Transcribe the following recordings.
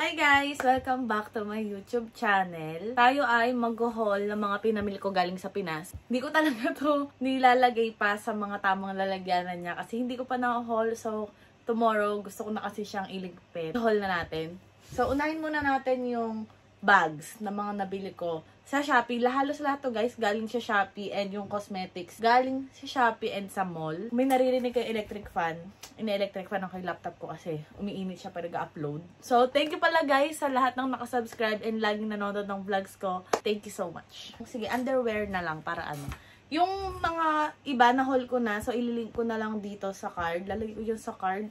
Hi guys! Welcome back to my YouTube channel. Tayo ay mag-haul ng mga pinamili ko galing sa Pinas. Hindi ko talaga to nilalagay pa sa mga tamang lalagyanan niya kasi hindi ko pa na-haul. So, tomorrow gusto ko na kasi siyang iligpit. Haul na natin. So, unahin muna natin yung bags na mga nabili ko sa Shopee. Halos lahat to guys, galing sa Shopee, and yung cosmetics galing sa Shopee and sa mall. May naririnig kayo electric fan. Ine-electric fan ako yung laptop ko kasi umiinit siya para nag-upload. So, thank you pala guys sa lahat ng nakasubscribe and laging nanonood ng vlogs ko. Thank you so much. Sige, underwear na lang para ano. Yung mga iba na haul ko na, so ililink ko na lang dito sa card. Lalagay ko yun sa card.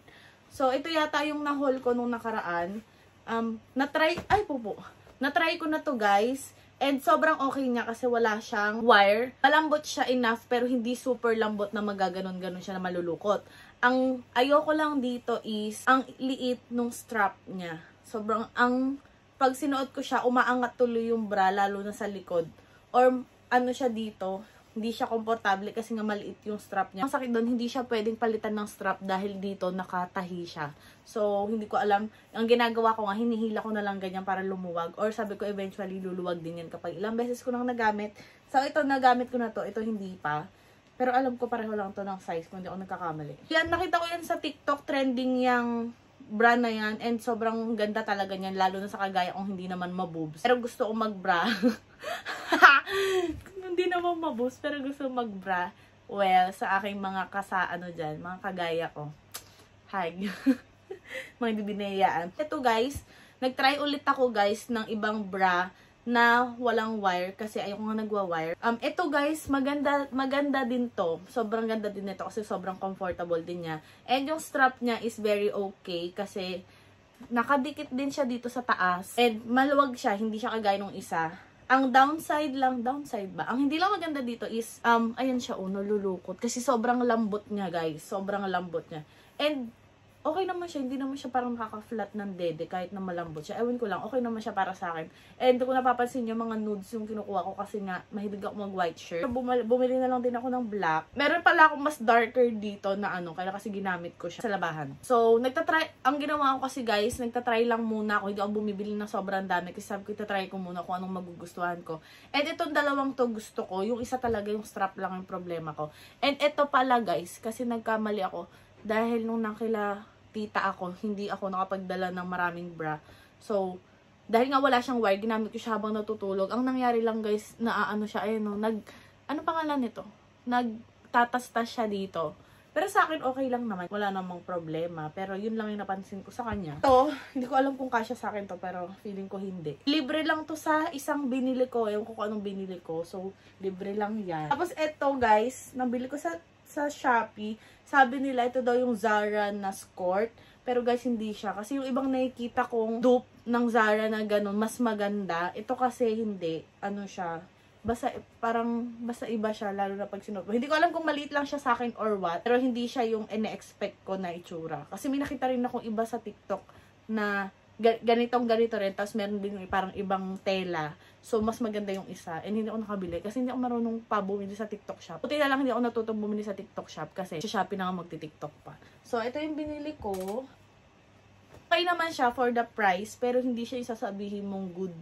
So, ito yata yung na-haul ko nung nakaraan. Na-try ko na to guys. And sobrang okay niya kasi wala siyang wire. Malambot siya enough pero hindi super lambot na magaganon-ganon siya na malulukot. Ang ayoko lang dito is ang liit nung strap niya. Sobrang pag sinuot ko siya, umaangat tuloy yung bra lalo na sa likod. Or ano siya dito, hindi siya komportable kasi nga maliit yung strap niya. Ang sakit doon, hindi siya pwedeng palitan ng strap dahil dito nakatahi siya. So, hindi ko alam. Ang ginagawa ko nga, hinihila ko na lang ganyan para lumuwag. Or sabi ko, eventually, luluwag din yan kapag ilang beses ko nang nagamit. So, ito, nagamit ko na to. Ito, hindi pa. Pero alam ko, pareho lang to ng size kung hindi ako nagkakamali. Yan, nakita ko yan sa TikTok. Trending yung brand na yan. And sobrang ganda talaga niyan. Lalo na sa kagaya kong hindi naman maboobs. Pero gusto ko mag-bra. Hindi naman mabus, pero gusto mag-bra. Well, sa aking mga dyan, mga kagaya ko. Hi. Mga bibinayaan. Ito guys, nag-try ulit ako guys ng ibang bra na walang wire kasi ayoko nga nagwa-wire. Ito guys, maganda din to. Sobrang ganda din nito kasi sobrang comfortable din niya. And yung strap niya is very okay kasi nakadikit din siya dito sa taas. And maluwag siya, hindi siya kagaya nung isa. Ang downside ba? Ang hindi lang maganda dito is, ayan siya, nalulukot. Kasi sobrang lambot niya, guys. Sobrang lambot niya. And, okay naman siya. Hindi naman siya parang nakaka-flat ng dede kahit na malambot siya. Ewan ko lang, okay naman siya para sa akin. And, kung napapansin niyo, mga nudes yung kinukuha ko kasi nga, mahilig ako mag-white shirt. Bumili na lang din ako ng black. Meron pala akong mas darker dito na kaya kasi ginamit ko siya sa labahan. So, ang ginawa ko kasi guys, nagtatry lang muna ako. Hindi ako bumibili ng sobrang dami kasi sabi ko, itatry ko muna kung anong magugustuhan ko. And itong dalawang to gusto ko. Yung isa talaga, yung strap lang yung problema ko. And ito pala guys, kasi nagkamali ako dahil nung tita ako, hindi ako nakapagdala ng maraming bra. So, dahil nga wala siyang wire, ginamit ko siya habang natutulog. Ang nangyari lang guys, siya, ano pangalan nito? Nagtatastas siya dito. Pero sa akin, okay lang naman. Wala namang problema. Pero yun lang yung napansin ko sa kanya. To, hindi ko alam kung kasya sa akin to, pero feeling ko hindi. Libre lang to sa isang binili ko. Ewan ko kung anong binili ko. So, libre lang yan. Tapos eto guys, nabili ko sa Shopee. Sabi nila, ito daw yung Zara na skirt. Pero guys, hindi siya. Kasi yung ibang nakikita kong dupe ng Zara na ganun, mas maganda. Ito kasi hindi. Siya. Basta iba siya, lalo na pag sinuot mo. Hindi ko alam kung maliit lang siya sa akin or what. Pero hindi siya yung ine-expect ko na itsura. Kasi may nakita rin akong iba sa TikTok na ganito rin. Tapos meron din parang ibang tela. So, mas maganda yung isa. And hindi ako nakabili. Kasi hindi ako marunong pa bumili sa TikTok shop. Puti na lang hindi ako natutong bumili sa TikTok shop. Kasi sa Shopee na nga magti-TikTok pa. So, ito yung binili ko. Okay naman siya for the price. Pero hindi siya isasabihin mong good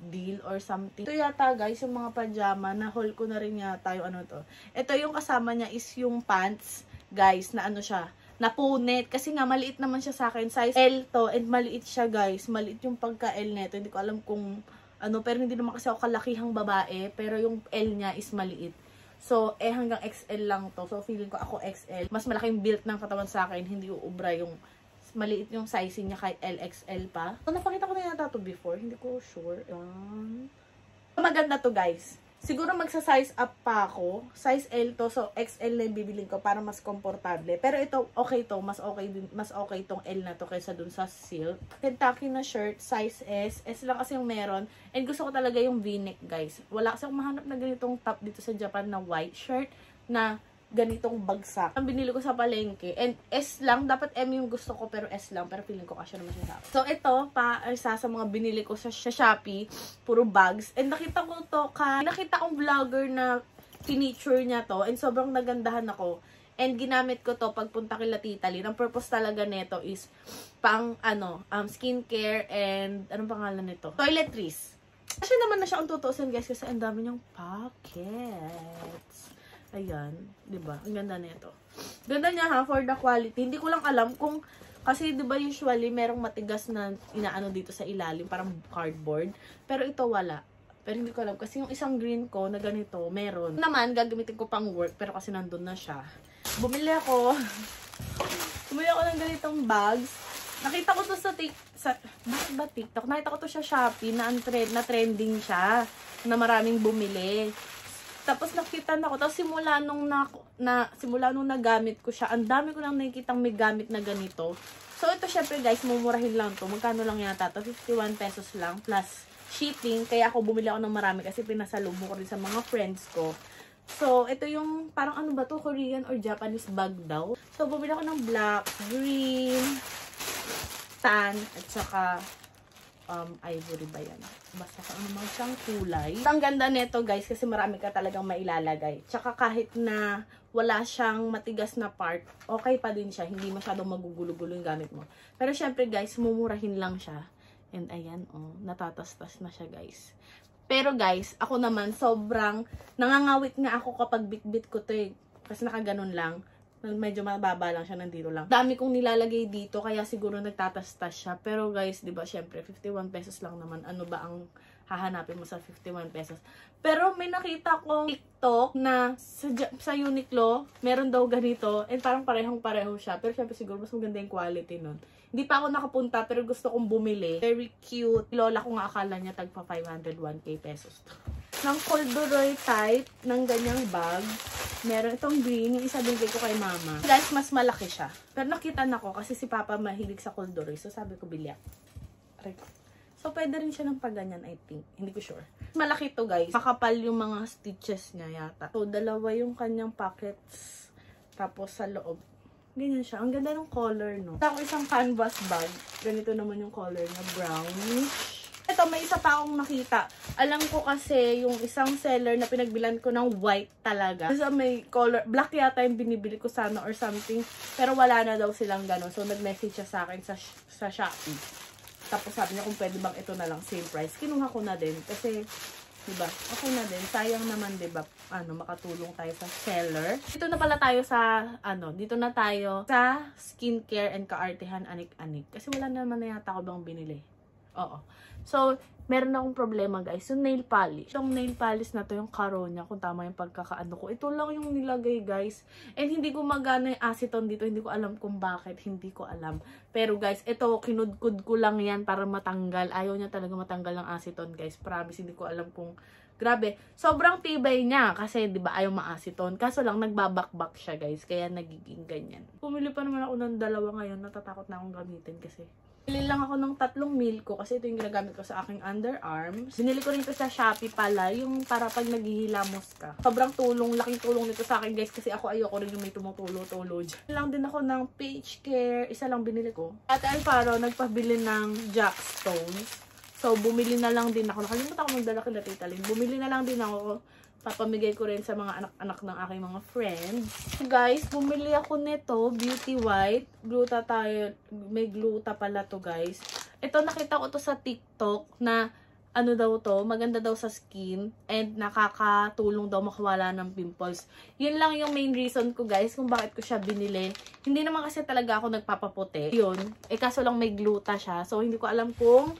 deal or something. Ito yata guys, yung mga pajama. Na-haul ko na rin yata yung to. Ito yung kasama niya is yung pants. Guys, na siya. Napunit. Kasi nga, maliit naman siya sa akin. Size L to. And maliit siya, guys. Maliit yung pagka-L neto. Hindi ko alam kung pero hindi naman kasi ako kalakihang babae. Pero yung L niya is maliit. So, hanggang XL lang to. So, feeling ko ako XL. Mas malaking build ng katawan sa akin. Hindi uubra yung maliit yung sizing niya kahit LXL pa. So, napakita ko na yata to before. Hindi ko sure. Maganda to, guys. Siguro magsa-size up pa ako. Size L to, so XL na yung bibiling ko para mas komportable. Pero ito, okay to. Mas okay tong L na to kaysa dun sa silk. Kentucky na shirt, size S. S lang kasi yung meron. And gusto ko talaga yung V-neck, guys. Wala kasi akong mahanap na ganitong top dito sa Japan na white shirt na ganitong bagsak. Ang binili ko sa palengke. And S lang. Dapat M yung gusto ko, pero S lang. Pero feeling ko kasya naman siya. So, ito, isa sa mga binili ko sa Shopee. Puro bags. And nakita kong vlogger na pinicture niya to. And sobrang nagandahan ako. And ginamit ko to pagpunta kila Tita Lynn. Ang purpose talaga nito is pang skincare and anong pangalan nito? Toiletries. Kasi naman na siya ang tutuusin guys kasi ang dami niyang pockets. Ayan, 'di ba? Ang ganda nito. Ganda niya ha for the quality. Hindi ko lang alam kung kasi 'di ba usually merong matigas na inaano dito sa ilalim, parang cardboard, pero ito wala. Pero hindi ko alam kasi yung isang green ko na ganito, meron. Naman gagamitin ko pang work pero kasi nandun na siya. Bumili ako ng ganitong bags. Nakita ko to sa TikTok. Nakita ko to sa Shopee na trending siya, na maraming bumili. Tapos nakita na ko, tapos simula nung nagamit ko siya, ang dami ko nang nakikitang may gamit na ganito. So ito syempre guys, mumurahin lang to. Magkano lang yata to? 51 pesos lang plus shipping. Kaya ako bumili ako ng marami kasi pinasalubong ko rin sa mga friends ko. So, ito yung, parang ano ba to? Korean or Japanese bag daw. So, bumili ako ng black, green, tan, at saka, ivory ba yan? Basta kung ano mga siyang kulay. Ang ganda nito guys, kasi marami ka talagang mailalagay. Tsaka kahit na wala siyang matigas na part, okay pa din siya. Hindi masyadong magugulo-gulo yung gamit mo. Pero syempre guys, mumurahin lang siya. And ayan, natatastas na siya guys. Pero guys, ako naman sobrang nangangawit nga ako kapag bit-bit ko to eh. Kasi nakaganon lang. Medyo mababa lang siya, nandito lang. Dami kong nilalagay dito, kaya siguro nagtatastas siya. Pero guys, di ba, syempre, 51 pesos lang naman. Ano ba ang hahanapin mo sa 51 pesos? Pero may nakita kong TikTok na sa Uniqlo, meron daw ganito. And parang parehong-pareho siya. Pero syempre, siguro mas maganda yung quality nun. Hindi pa ako nakapunta, pero gusto kong bumili. Very cute. Lola ko nga akala niya tagpa 501k pesos. Ng corduroy type, ng ganyang bag. Meron itong green, yung isa binigay ko kay mama. Guys, mas malaki siya. Pero nakita na ko kasi si Papa mahilig sa corduroy. So sabi ko, bilya. So pwede rin siya ng pagganyan, I think. Hindi ko sure. Malaki to guys. Makapal yung mga stitches niya yata. So dalawa yung kanyang pockets. Tapos sa loob. Ganyan siya. Ang ganda ng color, no? Ako isang canvas bag. Ganito naman yung color na brownish. Ito, may isa pa akong nakita. Alam ko kasi yung isang seller na pinagbilan ko ng white talaga. Kasi may color, black yata yung binibili ko sana or something. Pero wala na daw silang gano'n. So, nag-message siya sa akin sa Shopee. Tapos sabi niya kung pwede bang ito na lang same price. Kinuha ko na din. Kasi, diba, okay na din. Sayang naman, diba, makatulong tayo sa seller. Dito na pala tayo sa, dito na tayo sa skincare and kaartehan anik-anik. Kasi wala naman na yata ako bang binili. Oo. So, meron akong problema guys. Yung nail polish. Yung nail polish na to, yung Caronia, kung tama yung pagkakaano ko. Ito lang yung nilagay guys. And hindi gumagana yung acetone dito. Hindi ko alam kung bakit. Hindi ko alam. Pero guys, ito, kinudkud ko lang yan para matanggal. Ayaw niya talaga matanggal ng acetone guys. Promise, hindi ko alam kung grabe. Sobrang tibay niya. Kasi, di ba, ayaw ma-acetone. Kaso lang, nagbabakbak siya guys. Kaya nagiging ganyan. Pumili pa naman ako ng dalawa ngayon. Natatakot na akong gamitin kasi bili lang ako ng 3 Milko kasi ito yung ginagamit ko sa aking underarms. Binili ko rin ito sa Shopee pala, yung para pag naghihilamos ka. Sobrang tulong, laking tulong nito sa akin guys kasi ako ayoko rin yung may tumutulo-tulo dyan. Lang din ako ng Page Care, isa lang binili ko. Ate Alfaro, nagpabili ng Jack Stones. So, bumili na lang din ako. Nakalimutan ako magdala kila Tita Lynn. Bumili na lang din ako. Papamigay ko rin sa mga anak-anak ng aking mga friends. So guys, bumili ako nito, Beauty White. Gluta tayo. May gluta pala to guys. Ito, nakita ko to sa TikTok na daw to, maganda daw sa skin and nakakatulong daw makawala ng pimples. Yun lang yung main reason ko guys kung bakit ko siya binili. Hindi naman kasi talaga ako nagpapaputi. Yun. Kaso lang may gluta siya. So, hindi ko alam kung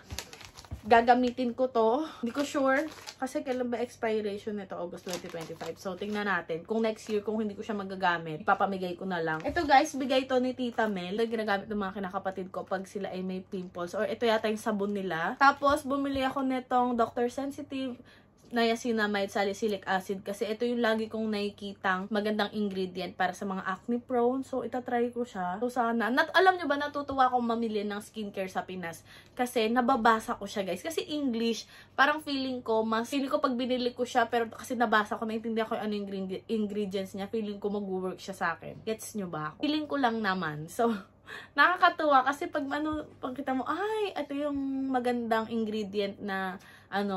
gagamitin ko to. Hindi ko sure. Kasi kailan ba expiration nito? August 2025. So, tingnan natin. Kung next year, kung hindi ko siya magagamit, ipapamigay ko na lang. Ito guys, bigay to ni Tita Mel. Ito ginagamit ng mga kinakapatid ko pag sila ay may pimples. Or ito yata yung sabon nila. Tapos, bumili ako nitong Dr. Sensitive niacinamide salicylic acid kasi ito yung lagi kong nakikitang magandang ingredient para sa mga acne prone. So, itatry ko siya. So, sana. Alam nyo ba, natutuwa akong mamili ng skincare sa Pinas kasi nababasa ko siya, guys. Kasi English, parang feeling ko pag binili ko siya, pero kasi nabasa ko, naintindihan ko yung ano yung ingredients niya, feeling ko mag-work siya sa akin. Gets nyo ba ako? Feeling ko lang naman. So, nakakatuwa kasi pag kita mo, ay, ito yung magandang ingredient na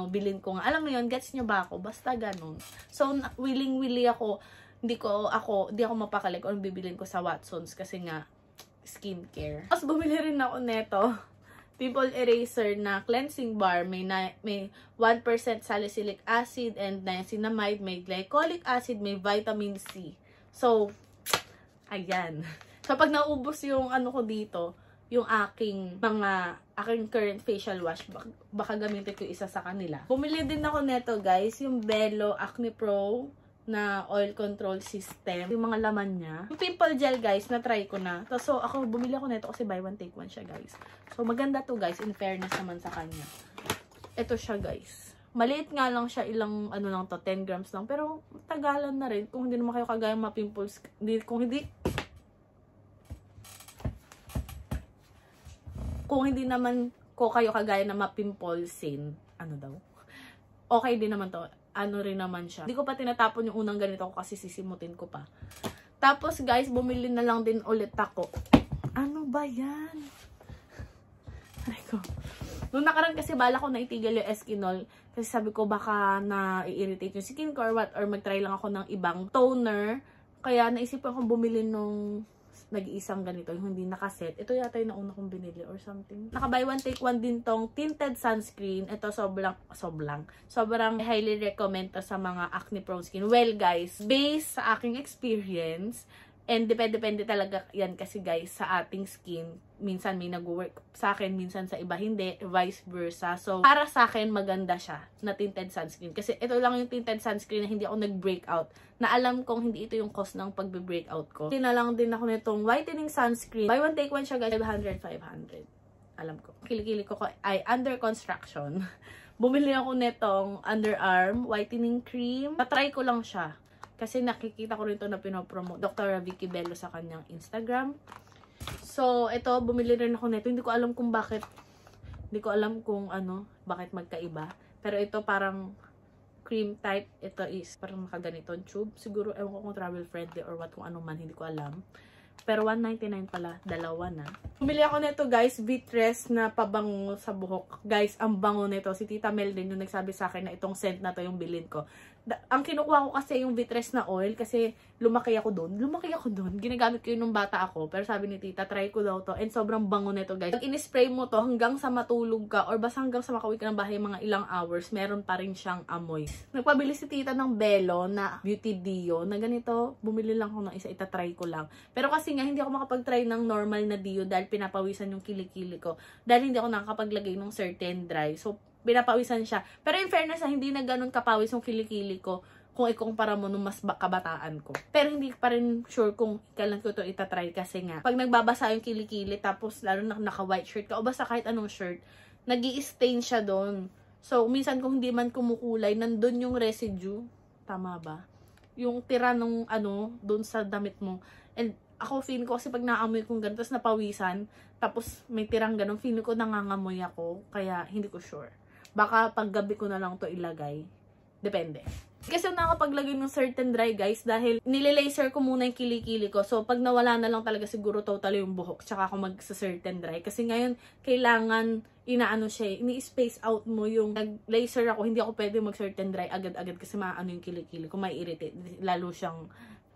bilin ko nga. Alam mo yun, gets nyo ba ako? Basta ganun. So, willing-willy ako hindi ako mapakali kung anong bibilin ko sa Watsons kasi nga, skincare. Tapos bumili rin ako neto. Pimple eraser na cleansing bar. May 1% salicylic acid and niacinamide. May glycolic acid. May vitamin C. So, ayan. So, pag naubos yung ano ko dito, yung aking current facial wash, baka gamitin ko isa sa kanila. Bumili din ako neto, guys. Yung Bello Acne Pro na oil control system. Yung mga laman niya. Yung pimple gel, guys, na-try ko na. So, bumili ako nito kasi buy one, take one siya, guys. So, maganda to, guys, in fairness naman sa kanya. Ito siya, guys. Maliit nga lang siya, ilang, 10 grams lang. Pero, tagalan na rin. Kung hindi naman kayo kagaya ma-pimples, kung hindi naman kayo kagaya na ma-pimplesin, okay din naman to. Rin naman siya. Hindi ko pa tinatapon yung unang ganito ko kasi sisimutin ko pa. Tapos, guys, bumili na lang din ulit ako. Ano ba yan? Ay ko. Nung nakaraan kasi bala ko na itigil yung Eskinol kasi sabi ko baka na-irritate yung skin ko or what, or mag-try lang ako ng ibang toner. Kaya naisipan kong bumili nung nag-iisang ganito, yung hindi nakaset. Ito yata yung nauna kong binili or something. Naka-buy one, take one din tong tinted sunscreen. Ito sobrang highly recommend to sa mga acne prone skin. Well, guys, based sa aking experience, and depende talaga yan kasi, guys, sa ating skin. Minsan may nag-work sa akin, minsan sa iba hindi, vice versa. So, para sa akin, maganda siya na tinted sunscreen. Kasi ito lang yung tinted sunscreen na hindi ako nag-breakout. Na alam kong hindi ito yung cause ng pagbe-breakout ko. Tinalang din ako nitong whitening sunscreen. Buy one, take one siya, guys. 500. Alam ko. Kilikili ko ay under construction. Bumili ako nitong underarm whitening cream. Patry ko lang siya. Kasi nakikita ko rin ito na pinopromote. Dr. Vicky Bello sa kanyang Instagram. So, ito, bumili rin ako nito. Hindi ko alam kung bakit. Hindi ko alam kung bakit magkaiba. Pero ito parang cream type. Ito is parang makaganitong tube. Siguro, ewan ko kung travel friendly or what, kung ano man. Hindi ko alam. Pero 199 pala, dalawa na. Bumili ako nito, guys, Vitress na pabango sa buhok. Guys, ang bango nito. Si Tita Mel din yung nagsabi sa akin na itong scent na to yung bilhin ko. Ang kinukuha ko kasi yung Vitress na oil kasi lumaki ako doon. Ginagamit ko yun nung bata ako. Pero sabi ni Tita, try ko daw to. And sobrang bango nito, guys. Pag in-spray mo to hanggang sa matulog ka or basta hanggang sa makauwi ka ng bahay mga ilang hours, meron pa rin siyang amoy. Nagpabili si Tita ng Bello na Beauty Dio na ganito. Bumili lang ako ng isa, itatry ko lang. Pero kasi nga, hindi ako makapag-try ng normal na Dio dahil pinapawisan yung kilikili ko. Dahil hindi ako nakakapaglagay ng certain dry. So, pinapawisan siya. Pero in fairness, hindi na ganun kapawis yung kilikili ko kung ikumpara mo nung mas kabataan ko. Pero hindi pa rin sure kung kailan ko ito itatry kasi nga, pag nagbabasa yung kilikili, tapos lalo na naka-white shirt ka, o basta kahit anong shirt, nag-i-stain siya doon. So, minsan kung hindi man kumukulay, nandun yung residue. Tama ba? Yung tira nung doon sa damit mo. And ako, feeling ko kasi pag naamoy kong ganito, tapos napawisan, tapos may tirang ganun, feeling ko nangangamoy ako, kaya hindi ko sure. Baka pag gabi ko na lang to ilagay. Depende. Kasi nakapaglagay ng certain dry, guys, dahil nililaser ko muna yung kilikili ko. So, pag nawala na lang talaga siguro total yung buhok, tsaka ako mag-certain dry. Kasi ngayon, kailangan ini-space out mo yung nag-laser ako. Hindi ako pwede mag-certain dry agad-agad kasi maano yung kilikili ko, may irritate. Lalo siyang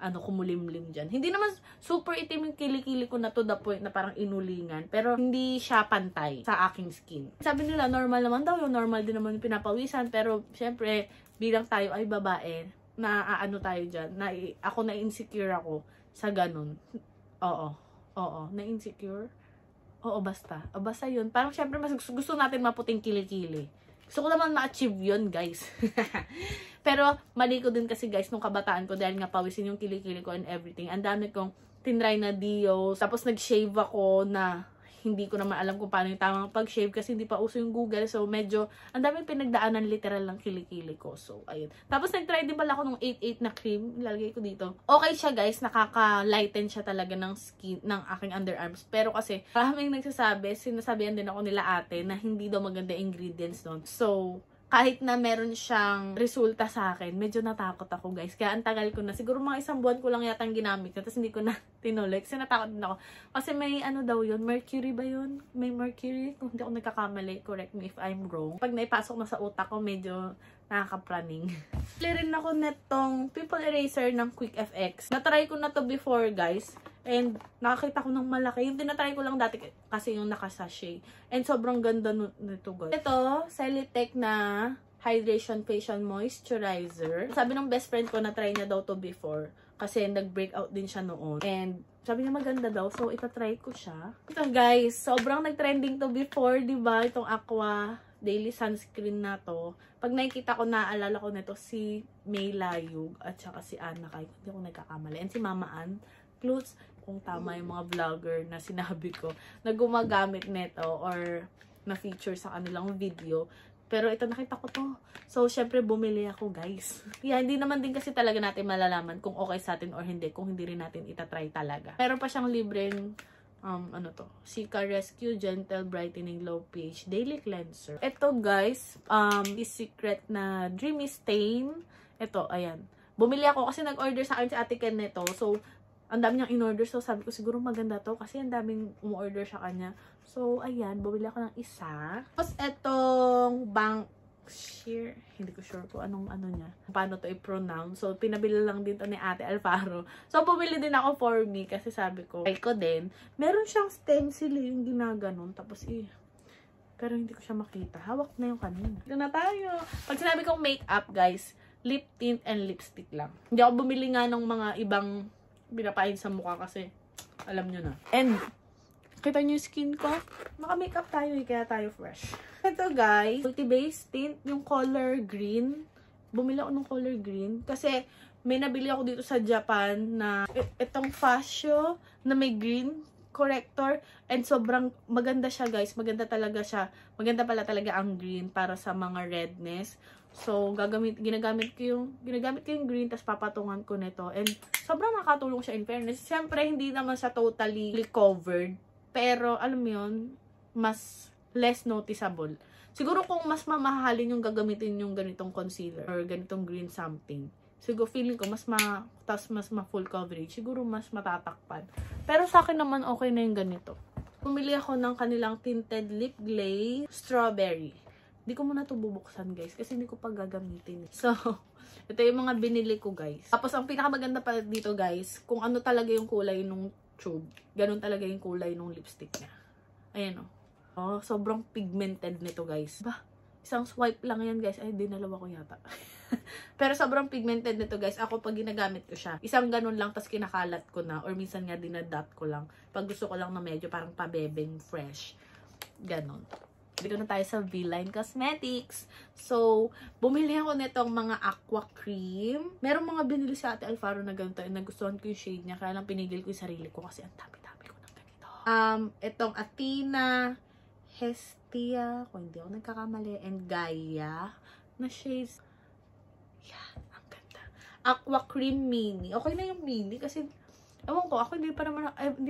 kumulimlim dyan. Hindi naman super itim yung kilikili ko na to the point na parang inulingan. Pero hindi siya pantay sa aking skin. Sabi nila, normal naman daw. Yung normal din naman yung pinapawisan. Pero, syempre, bilang tayo ay babae, na tayo dyan. Ako na-insecure ako sa ganun. Oo. Na-insecure. Oo, basta. Basta yun. Parang, syempre, mas gusto natin maputing kilikili. Gusto ko naman ma-achieve yun, guys. Pero, mali ko din kasi, guys, nung kabataan ko, dahil nga pawisin yung kilikili ko and everything. Ang dami kong tinry na Dio. Tapos, nag-shave ako na hindi ko naman alam kung paano yung tamang pag-shave kasi hindi pa uso yung Google. So, medyo, ang daming pinagdaanan literal lang kilikili ko. So, ayun. Tapos, nag-try din pala ako ng 8-8 na cream. Ilalagay ko dito. Okay siya, guys. Nakaka-lighten siya talaga ng skin, ng aking underarms. Pero kasi, maraming nagsasabi, sinasabihan din ako nila ate na hindi daw maganda ingredients doon. So, kahit na meron siyang resulta sa akin, medyo natakot ako, guys. Kaya ang tagal ko na. Siguro mga 1 buwan ko lang yata ang ginamit na. Tapos hindi ko na tinuloy. Kasi natakot din ako. Kasi may daw yun. Mercury ba yun? May mercury. Kung hindi ako nagkakamali, correct me if I'm wrong. Pag naipasok na sa utak ko, medyo Nakakapraning. Bili rin ako netong Pimple Eraser ng Quick FX. Na-try ko na to before, guys. And nakakita ko ng malaki. Yung tinatry ko lang dati kasi yung naka-sachet. And sobrang ganda nito, guys. Ito, Celitech na Hydration Facial Moisturizer. Sabi ng best friend ko na try niya daw to before. Kasi nag-breakout din siya noon. And sabi niya maganda daw. So, itatry ko siya. Ito, guys. Sobrang nag-trending to before, diba? Itong Aqua Daily Sunscreen na to. Pag nakikita ko, naaalala ko nito si May Layug at saka si Anna Kai. Hindi ako nagkakamali. And si Mama Ann Klutz, kung tama yung mga vlogger na sinabi ko, na gumagamit nito or na-feature sa kanilang video. Pero ito, nakita ko to. So, syempre, bumili ako, guys. Yeah, hindi naman din kasi talaga natin malalaman kung okay sa atin or hindi. Kung hindi rin natin itatry talaga. Meron pa siyang libreng, Cica Rescue Gentle Brightening Low pH Daily Cleanser. Ito, guys, is secret na Dreamy Stain. Ito, ayan. Bumili ako kasi nag-order sa akin si Ate Ken nito. So, ang dami niyang in-order. So, sabi ko, siguro maganda to kasi ang daming umu-order sa kanya. So, ayan. Bumili ako ng isa. Tapos, etong Bankshire. Hindi ko sure kung anong niya. Paano to i-pronounce. So, pinabili lang din to ni Ate Alfaro. So, bumili din ako for me kasi sabi ko, try ko din. Meron siyang stencil yung ginaganon. Tapos, pero hindi ko siya makita. Hawak na yung kanina. Ito na tayo. Pag sinabi kong makeup, guys, lip tint and lipstick lang. Hindi ako bumili nga ng mga ibang pinapain sa mukha kasi alam nyo na. And, kita nyo yung skin ko? Maka-makeup tayo kaya tayo fresh. Ito, guys, multi-base tint, yung color green. Bumili ako ng color green kasi may nabili ako dito sa Japan na itong Fascio na may green corrector and sobrang maganda siya, guys. Maganda talaga siya. Maganda pala talaga ang green para sa mga redness. So, ginagamit ko yung green, tapos papatungan ko nito. And, sobrang nakatulong siya in fairness. Siyempre, hindi naman siya totally covered. Pero, alam mo yun, mas less noticeable. Siguro kung mas mamahalin yung gagamitin yung ganitong concealer or ganitong green something, siguro feeling ko mas full coverage. Siguro mas matatakpan. Pero sa akin naman, okay na yung ganito. Pumili ako ng kanilang tinted lip glaze strawberry. Hindi ko muna ito bubuksan, guys. Kasi hindi ko pa gagamitin. So, ito yung mga binili ko, guys. Tapos, ang pinakamaganda pa dito, guys, kung ano talaga yung kulay nung tube. Ganun talaga yung kulay nung lipstick niya. Ayan, oh, sobrang pigmented nito, guys. Ba, isang swipe lang yan, guys. Ay, dinalawa ko yata. Pero sobrang pigmented nito, guys. Ako, pag ginagamit ko siya, isang ganun lang, tas kinakalat ko na. Or minsan nga, dinadot ko lang. Pag gusto ko lang na medyo parang pabebeng fresh. Ganon. Dito na tayo sa V-Line Cosmetics. So, bumili ako nitong mga aqua cream. Merong mga binili sa Ate Alfaro na ganito. Nagustuhan ko yung shade niya. Kaya lang pinigil ko yung sarili ko kasi ang dami-dami ko ng ganito. Itong Athena, Hestia, kung hindi ako nagkakamali, and Gaia na shades. Yan, ang ganda. Aqua Cream Mini. Okay na yung mini kasi ewan ko, ako hindi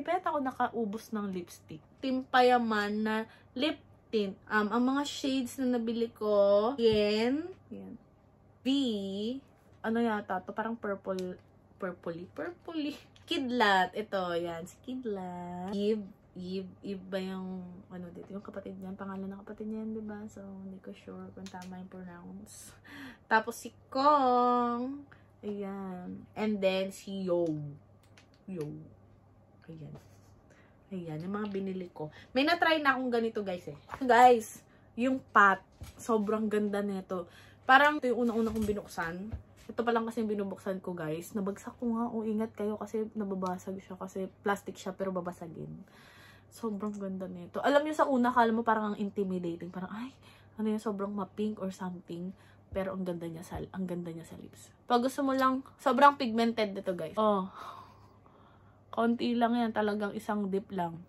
pa ako nakaubos ng lipstick. Timpayaman na lip tint. Ang mga shades na nabili ko, yan. V, ano yata to? Parang purpley. Kidlat. Ito, yan. Si Kidlat. Eve ba yung, ano dito? Yung kapatid niya. Pangalan ng kapatid niya, diba? So, hindi ko sure kung tama yung pronounce. Tapos si Kong. Ayan. And then si Yo. Ayan. Ayan, yung mga binili ko. May na-try na akong ganito, guys, Guys, yung pot, sobrang ganda nito. Parang ito yung una-una kong binuksan. Ito pa lang kasi yung binubuksan ko, guys. Nabagsak ko nga. Ingat kayo kasi nababasag siya. Kasi plastic siya, pero babasagin. Sobrang ganda nito. Alam niyo sa una, kala mo parang ang intimidating. Parang, ay, ano yun, sobrang ma-pink or something. Pero ang ganda niya sa lips. Pag gusto mo lang, sobrang pigmented nito, guys. Oh, konti lang yan. Talagang isang dip lang.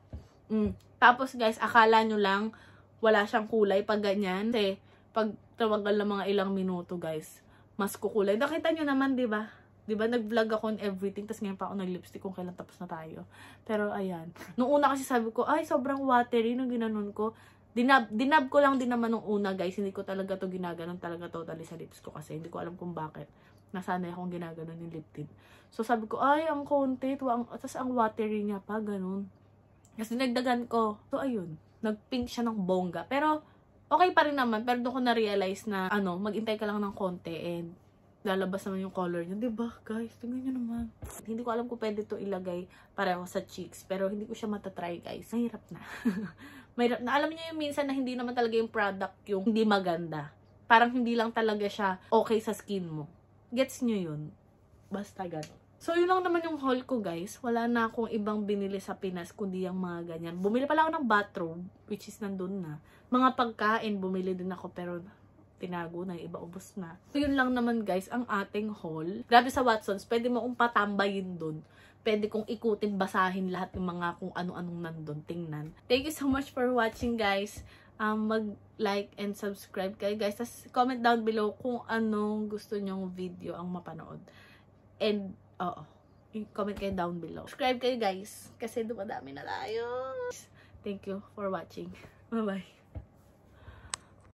Tapos, guys, akala nyo lang wala siyang kulay pag ganyan. Kasi, pag tawagal ng mga ilang minuto, guys, mas kukulay. Nakita nyo naman, diba? Diba, nag-vlog ako on everything. Tapos ngayon pa ako nag-lipstick kung kailan tapos na tayo. Pero, ayan. Nung una kasi sabi ko, ay, sobrang watery nung ginanon ko. Dinab ko lang din naman nung una, guys. Hindi ko talaga to ginaganon talaga totally sa lips ko kasi hindi ko alam kung bakit. Nasanay akong ginaganon yung lip tint. So, sabi ko, ay, ang konti. Tapos, ang watery niya pa, ganun. Kasi dinagdagan ko. So, ayun. Nag-pink siya ng bongga. Pero, okay pa rin naman, pero doon ko na-realize na, mag-intay ka lang ng konti and lalabas naman yung color niya. Diba, guys? Tingnan nyo naman. Hindi ko alam kung pwede to ilagay pareho sa cheeks, pero hindi ko siya matatry, guys. Mahirap na. Mahirap na. Alam niyo yung minsan na hindi naman talaga yung product yung hindi maganda. Parang hindi lang talaga siya okay sa skin mo. Gets nyo yun? Basta gano'n. So, yun lang naman yung haul ko, guys. Wala na akong ibang binili sa Pinas, kundi yung mga ganyan. Bumili pala ako ng bathrobe, which is nandun na. Mga pagkain, bumili din ako, pero tinago na, iba ubos na. So, yun lang naman, guys, ang ating haul. Grabe sa Watsons, pwede mo kong patambayin dun. Pwede kong ikutin, basahin lahat ng mga kung ano-anong nandun. Tingnan. Thank you so much for watching, guys. Mag-like and subscribe kayo, guys. Tapos, comment down below kung anong gusto nyong video ang mapanood. And, comment kayo down below. Subscribe kayo, guys. Kasi dumadami na tayo. Thank you for watching. Bye-bye.